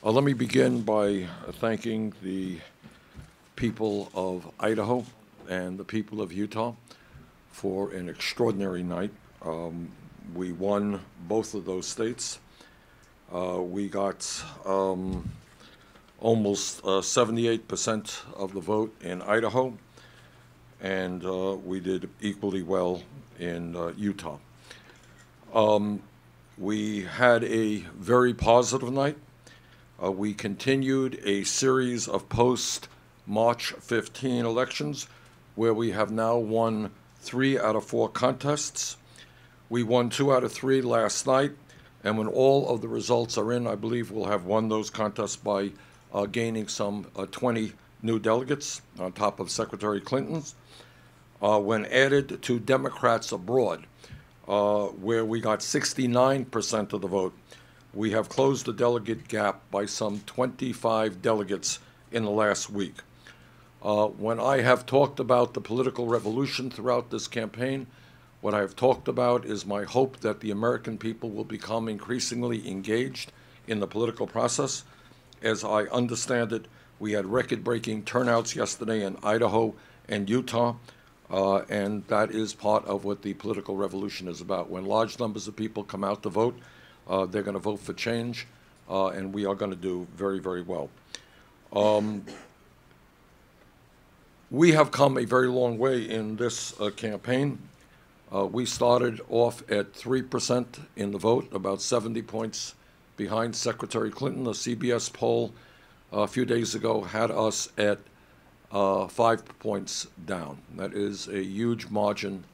Let me begin by thanking the people of Idaho and the people of Utah for an extraordinary night. We won both of those states. We got almost 78% of the vote in Idaho, and we did equally well in Utah. We had a very positive night. We continued a series of post-March 15 elections where we have now won 3 out of 4 contests. We won 2 out of 3 last night, and when all of the results are in, I believe we'll have won those contests by gaining some 20 new delegates on top of Secretary Clinton's. When added to Democrats abroad, where we got 69% of the vote, we have closed the delegate gap by some 25 delegates in the last week. When I have talked about the political revolution throughout this campaign, what I have talked about is my hope that the American people will become increasingly engaged in the political process. As I understand it, we had record-breaking turnouts yesterday in Idaho and Utah, and that is part of what the political revolution is about. When large numbers of people come out to vote, they're going to vote for change, and we are going to do very, very well. We have come a very long way in this campaign. We started off at 3% in the vote, about 70 points behind Secretary Clinton. A CBS poll a few days ago had us at 5 points down. That is a huge margin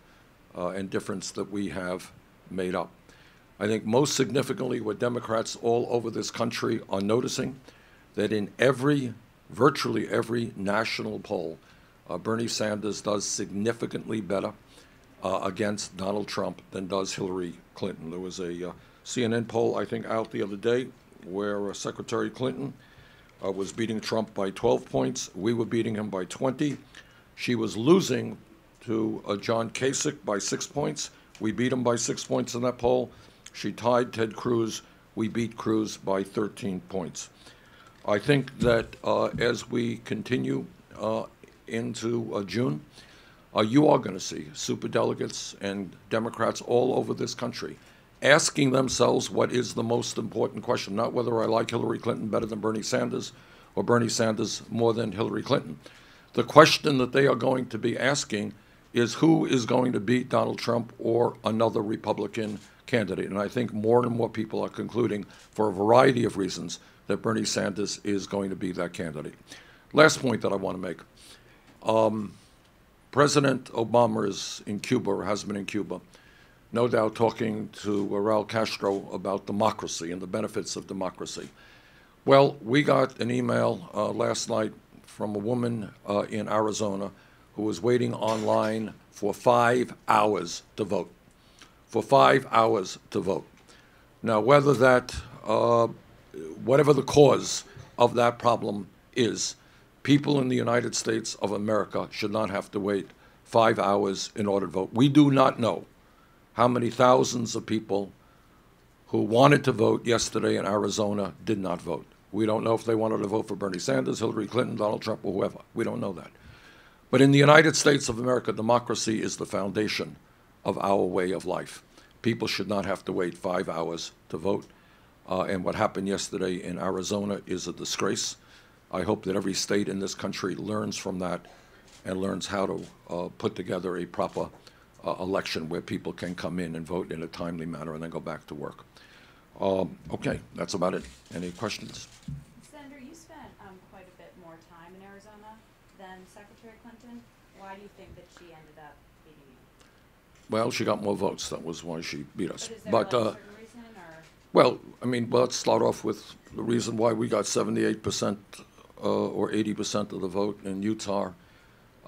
and difference that we have made up. I think most significantly, what Democrats all over this country are noticing, that in virtually every national poll, Bernie Sanders does significantly better against Donald Trump than does Hillary Clinton. There was a CNN poll, I think, out the other day where Secretary Clinton was beating Trump by 12 points. We were beating him by 20. She was losing to John Kasich by 6 points. We beat him by 6 points in that poll. She tied Ted Cruz. We beat Cruz by 13 points. I think that as we continue into June, you are going to see superdelegates and Democrats all over this country asking themselves what is the most important question, not whether I like Hillary Clinton better than Bernie Sanders or Bernie Sanders more than Hillary Clinton. The question that they are going to be asking is who is going to beat Donald Trump or another Republican candidate. And I think more and more people are concluding, for a variety of reasons, that Bernie Sanders is going to be that candidate. Last point that I want to make. President Obama is in Cuba, or has been in Cuba, no doubt talking to Raul Castro about democracy and the benefits of democracy. Well, we got an email last night from a woman in Arizona who was waiting online for 5 hours to vote. For 5 hours to vote. Now, whether that, whatever the cause of that problem is, people in the United States of America should not have to wait 5 hours in order to vote. We do not know how many thousands of people who wanted to vote yesterday in Arizona did not vote. We don't know if they wanted to vote for Bernie Sanders, Hillary Clinton, Donald Trump, or whoever. We don't know that. But in the United States of America, democracy is the foundation of our way of life. People should not have to wait 5 hours to vote. And what happened yesterday in Arizona is a disgrace. I hope that every state in this country learns from that and learns how to put together a proper election where people can come in and vote in a timely manner and then go back to work. Okay, that's about it. Any questions? Senator, you spent quite a bit more time in Arizona than Secretary Clinton. Why do you think that she ended up beating you? Well, she got more votes. That was why she beat us. But is there a certain reason? Or? Well, I mean, let's start off with the reason why we got 78% or 80% of the vote in Utah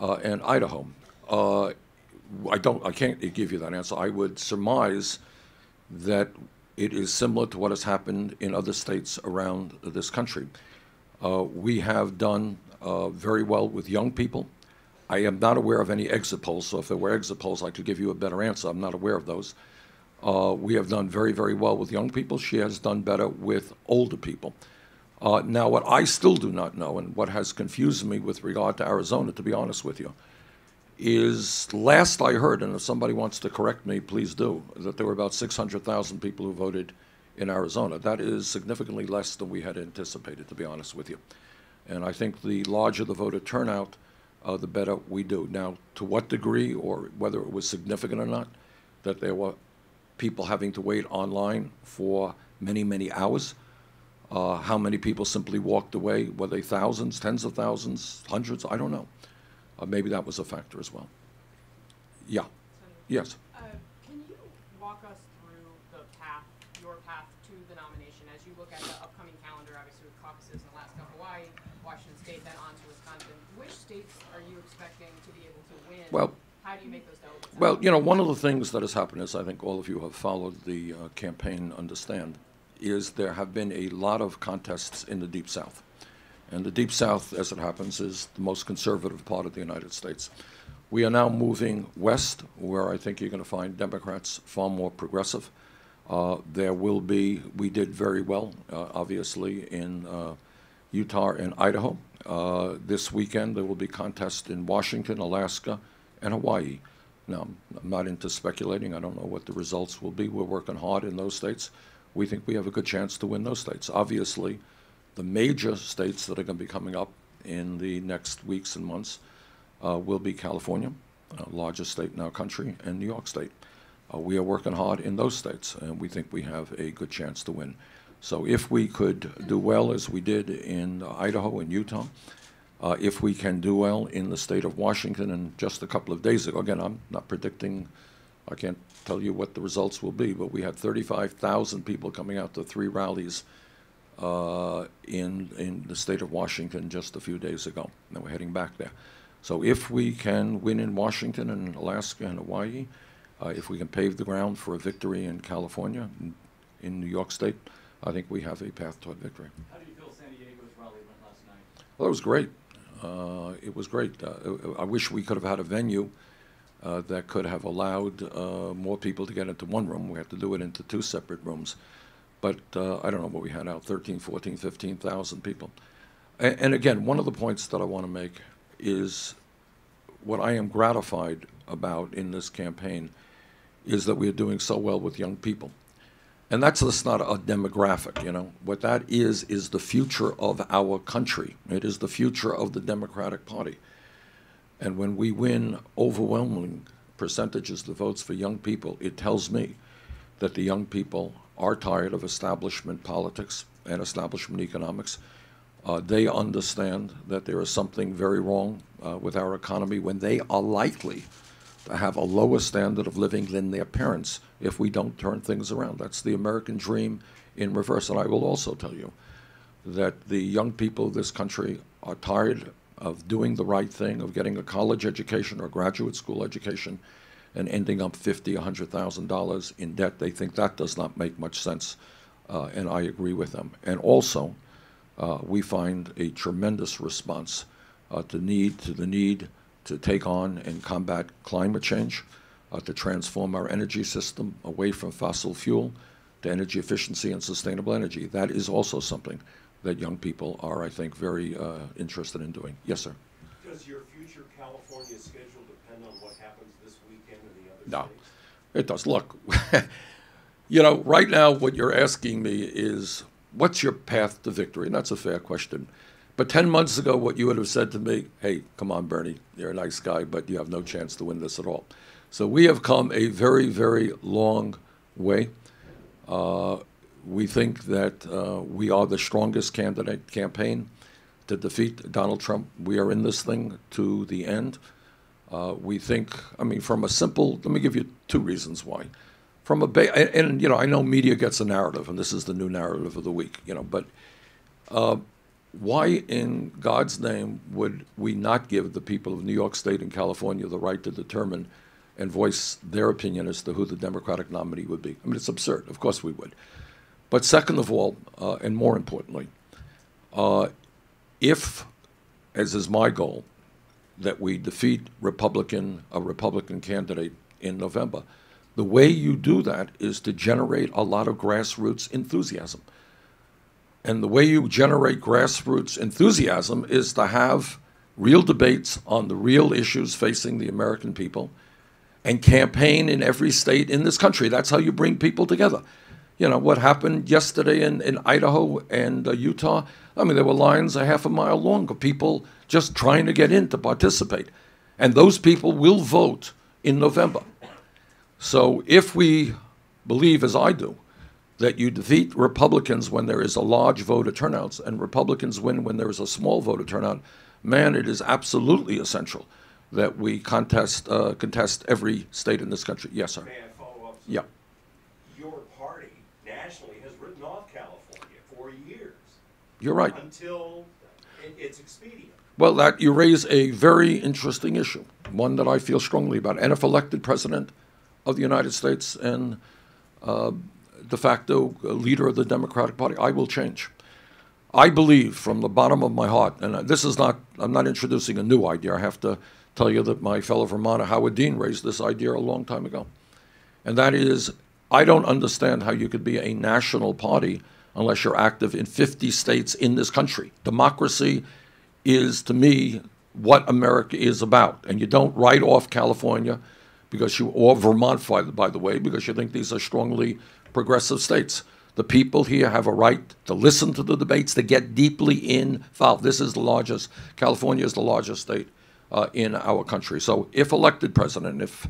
and Idaho. I can't give you that answer. I would surmise that it is similar to what has happened in other states around this country. We have done very well with young people. I am not aware of any exit polls, so if there were exit polls, I could give you a better answer. I'm not aware of those. We have done very, very well with young people. She has done better with older people. Now, what I still do not know, and what has confused me with regard to Arizona, to be honest with you, is last I heard, and if somebody wants to correct me, please do, that there were about 600,000 people who voted in Arizona. That is significantly less than we had anticipated, to be honest with you. And I think the larger the voter turnout, the better we do. Now, to what degree or whether it was significant or not, that there were people having to wait online for many, many hours, how many people simply walked away, were they thousands, tens of thousands, hundreds, I don't know. Maybe that was a factor as well. Yeah, yes. Can you walk us through the path, your path to the nomination as you look at the upcoming calendar, obviously with caucuses in Alaska, Hawaii, Washington State, then on to Wisconsin. Which states are you expecting to be able to win? Well, how do you make those delegates? Well, you know, one of the things that has happened, as I think all of you have followed the campaign understand, is there have been a lot of contests in the Deep South. And the Deep South, as it happens, is the most conservative part of the United States. We are now moving west, where I think you're going to find Democrats far more progressive. There will be, we did very well, obviously, in Utah and Idaho. This weekend, there will be contests in Washington, Alaska, and Hawaii. Now, I'm not into speculating. I don't know what the results will be. We're working hard in those states. We think we have a good chance to win those states. Obviously, the major states that are going to be coming up in the next weeks and months will be California, largest state in our country, and New York State. We are working hard in those states, and we think we have a good chance to win. So if we could do well as we did in Idaho and Utah, if we can do well in the state of Washington, and just a couple of days ago, again, I'm not predicting, I can't tell you what the results will be, but we had 35,000 people coming out to 3 rallies in the state of Washington just a few days ago. Now we're heading back there. So if we can win in Washington and Alaska and Hawaii, if we can pave the ground for a victory in California, in New York State, I think we have a path toward victory. How do you feel San Diego's rally went last night? Well, it was great. It was great. I wish we could have had a venue that could have allowed more people to get into one room. We had to do it into 2 separate rooms. But I don't know what we had out, 13, 14, 15,000 people. And again, one of the points that I want to make is what I am gratified about in this campaign is that we are doing so well with young people. And that's just not a demographic, you know. What that is the future of our country. It is the future of the Democratic Party. And when we win overwhelming percentages of the votes for young people, it tells me that the young people are tired of establishment politics and establishment economics. They understand that there is something very wrong with our economy when they are likely to have a lower standard of living than their parents if we don't turn things around. That's the American dream in reverse. And I will also tell you that the young people of this country are tired of doing the right thing, of getting a college education or graduate school education and ending up $50,000, $100,000 in debt. They think that does not make much sense, and I agree with them. And also, we find a tremendous response to the need to take on and combat climate change, to transform our energy system away from fossil fuel to energy efficiency and sustainable energy. That is also something that young people are, I think, very interested in doing. Yes, sir. Does your future California schedule depend on what happens this weekend in the other states? No, it does. Look, you know, right now what you're asking me is, what's your path to victory? And that's a fair question. But 10 months ago, what you would have said to me, hey, come on, Bernie, you're a nice guy, but you have no chance to win this at all. So we have come a very, very long way. We think that we are the strongest campaign to defeat Donald Trump. We are in this thing to the end. We think, I mean, from a simple, let me give you 2 reasons why. From a, and you know, I know media gets a narrative, and this is the new narrative of the week, you know, but why in God's name would we not give the people of New York State and California the right to determine and voice their opinion as to who the Democratic nominee would be? I mean, it's absurd. Of course we would. But second of all, and more importantly, if, as is my goal, that we defeat a Republican candidate in November, the way you do that is to generate a lot of grassroots enthusiasm. And the way you generate grassroots enthusiasm is to have real debates on the real issues facing the American people and campaign in every state in this country. That's how you bring people together. You know, what happened yesterday in Idaho and Utah, I mean, there were lines a half a mile long of people just trying to get in to participate. And those people will vote in November. So if we believe, as I do, that you defeat Republicans when there is a large voter turnout and Republicans win when there is a small voter turnout, man, it is absolutely essential that we contest every state in this country. Yes, sir. May I follow up? Yeah. Your party nationally has written off California for years. You're right. Until it's expedient. Well, that you raise a very interesting issue, one that I feel strongly about. And if elected president of the United States and de facto leader of the Democratic Party, I will change. I believe from the bottom of my heart, and this is not, I'm not introducing a new idea. I have to tell you that my fellow Vermonter, Howard Dean, raised this idea a long time ago. And that is, I don't understand how you could be a national party unless you're active in 50 states in this country. Democracy is, to me, what America is about. And you don't write off California because you, or Vermont, by the way, because you think these are strongly progressive states. The people here have a right to listen to the debates, to get deeply involved. This is the largest, California is the largest state in our country. So if elected president, if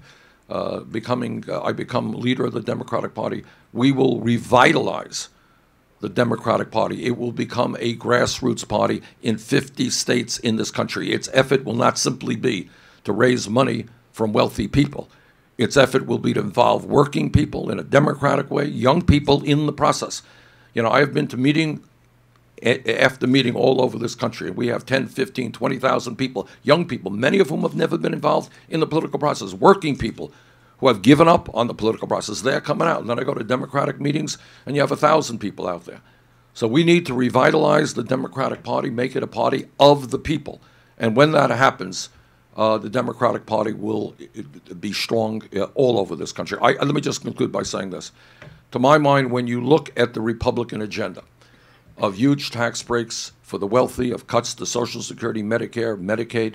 I become leader of the Democratic Party, we will revitalize the Democratic Party. It will become a grassroots party in 50 states in this country. Its effort will not simply be to raise money from wealthy people. Its effort will be to involve working people in a democratic way, young people in the process. You know, I have been to meeting after meeting all over this country. We have 10, 15, 20,000 people, young people, many of whom have never been involved in the political process, working people who have given up on the political process. They're coming out. And then I go to Democratic meetings, and you have 1,000 people out there. So we need to revitalize the Democratic Party, make it a party of the people. And when that happens, the Democratic Party will be strong all over this country. Let me just conclude by saying this. To my mind, when you look at the Republican agenda of huge tax breaks for the wealthy, of cuts to Social Security, Medicare, Medicaid,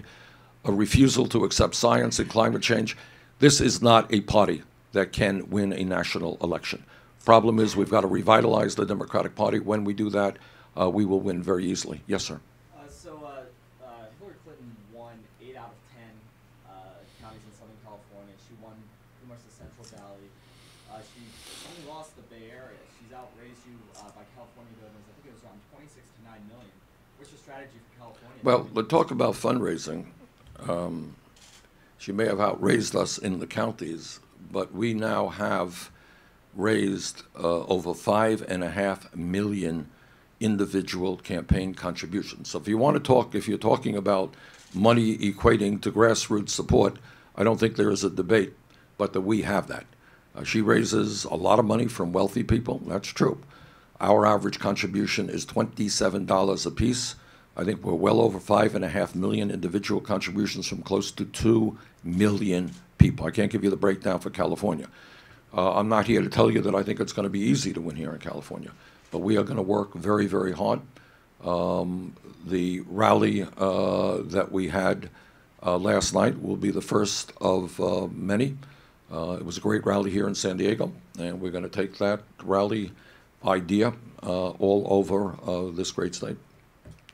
a refusal to accept science and climate change, this is not a party that can win a national election. Problem is, we've got to revitalize the Democratic Party. When we do that, we will win very easily. Yes, sir. Hillary Clinton won 8 out of 10 counties in Southern California. She won pretty much the Central Valley. She only lost the Bay Area. She's outraised you by California voters. I think it was around 26 to 9 million. What's your strategy for California? Well, let's talk about fundraising. She may have outraised us in the counties, but we now have raised over 5.5 million individual campaign contributions. So if you want to talk, if you're talking about money equating to grassroots support, I don't think there is a debate, but that we have that. She raises a lot of money from wealthy people. That's true. Our average contribution is $27 apiece. I think we're well over 5.5 million individual contributions from close to 2 million people. I can't give you the breakdown for California. I'm not here to tell you that I think it's going to be easy to win here in California, but we are going to work very, very hard. The rally that we had last night will be the first of many. It was a great rally here in San Diego, and we're going to take that rally idea all over this great state.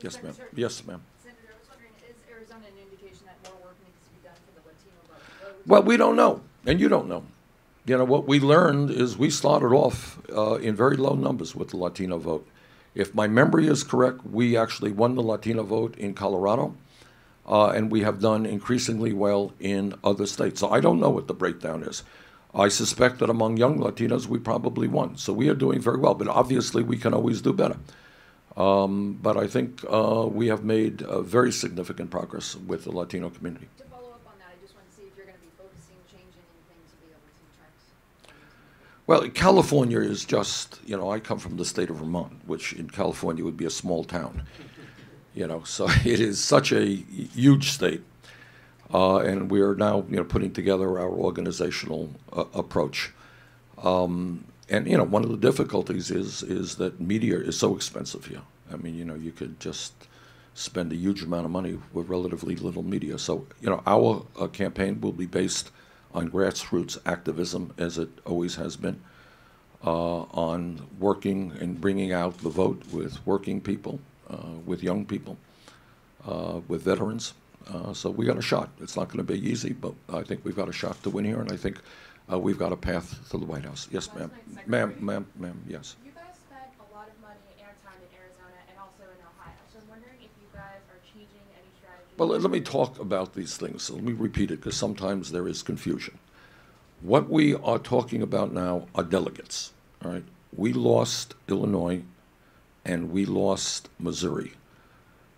Yes, ma'am. Yes, ma'am. Senator, I was wondering, is Arizona an indication that more work needs to be done for the Latino vote? Well, we don't know, and you don't know. You know, what we learned is we started off in very low numbers with the Latino vote. If my memory is correct, we actually won the Latino vote in Colorado, and we have done increasingly well in other states. So I don't know what the breakdown is. I suspect that among young Latinos, we probably won. So we are doing very well, but obviously we can always do better. But I think we have made very significant progress with the Latino community. To follow up on that, I just want to see if you're going to be focusing, changing anything to be able to attract. Well, California is just, you know, I come from the state of Vermont, which in California would be a small town. You know, so it is such a huge state. And we are now, you know, putting together our organizational approach. And, you know, one of the difficulties is that media is so expensive here. I mean, you know, you could just spend a huge amount of money with relatively little media. So, you know, our campaign will be based on grassroots activism, as it always has been, on working and bringing out the vote with working people, with young people, with veterans. So we got a shot. It's not going to be easy, but I think we've got a shot to win here, and I think we've got a path to the White House. Yes, ma'am. Ma'am, yes. You guys spent a lot of money and time in Arizona and also in Ohio, so I'm wondering if you guys are changing any strategy. Well, let me talk about these things. So let me repeat it, because sometimes there is confusion. What we are talking about now are delegates, all right? We lost Illinois, and we lost Missouri.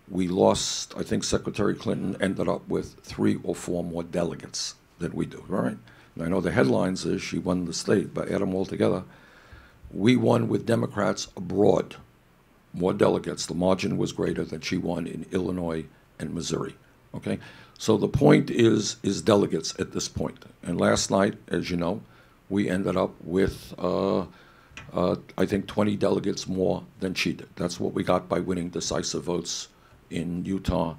We lost, I think Secretary Clinton ended up with 3 or 4 more delegates than we do, all right? And I know the headlines is she won the state, but add them all together. We won with Democrats abroad, more delegates. The margin was greater than she won in Illinois and Missouri, okay? So the point is delegates at this point. And last night, as you know, we ended up with, I think, 20 delegates more than she did. That's what we got by winning decisive votes in Utah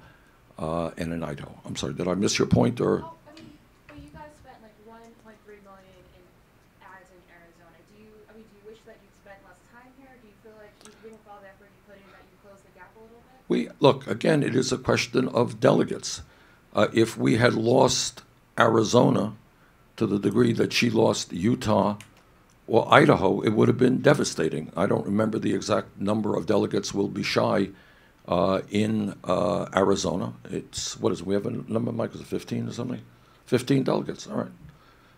and in Idaho. I'm sorry, did I miss your point, or? Oh, I mean, but you guys spent like 1.3 million in ads in Arizona. Do you wish that you'd spent less time here? Do you feel like with all the effort you put in that you closed the gap a little bit? Look, again, it is a question of delegates. If we had lost Arizona to the degree that she lost Utah or Idaho, it would have been devastating. I don't remember the exact number of delegates. We'll be shy in Arizona. It's, what is it? We have a number, Mike, is it 15 or something? 15 delegates, all right.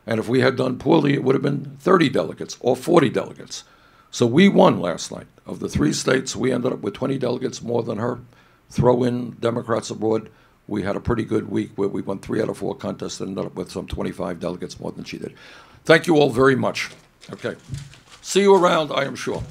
And if we had done poorly, it would have been 30 delegates or 40 delegates. So we won last night. Of the 3 states, we ended up with 20 delegates more than her. Throw in Democrats abroad, we had a pretty good week where we won 3 out of 4 contests and ended up with some 25 delegates more than she did. Thank you all very much. Okay. See you around, I am sure.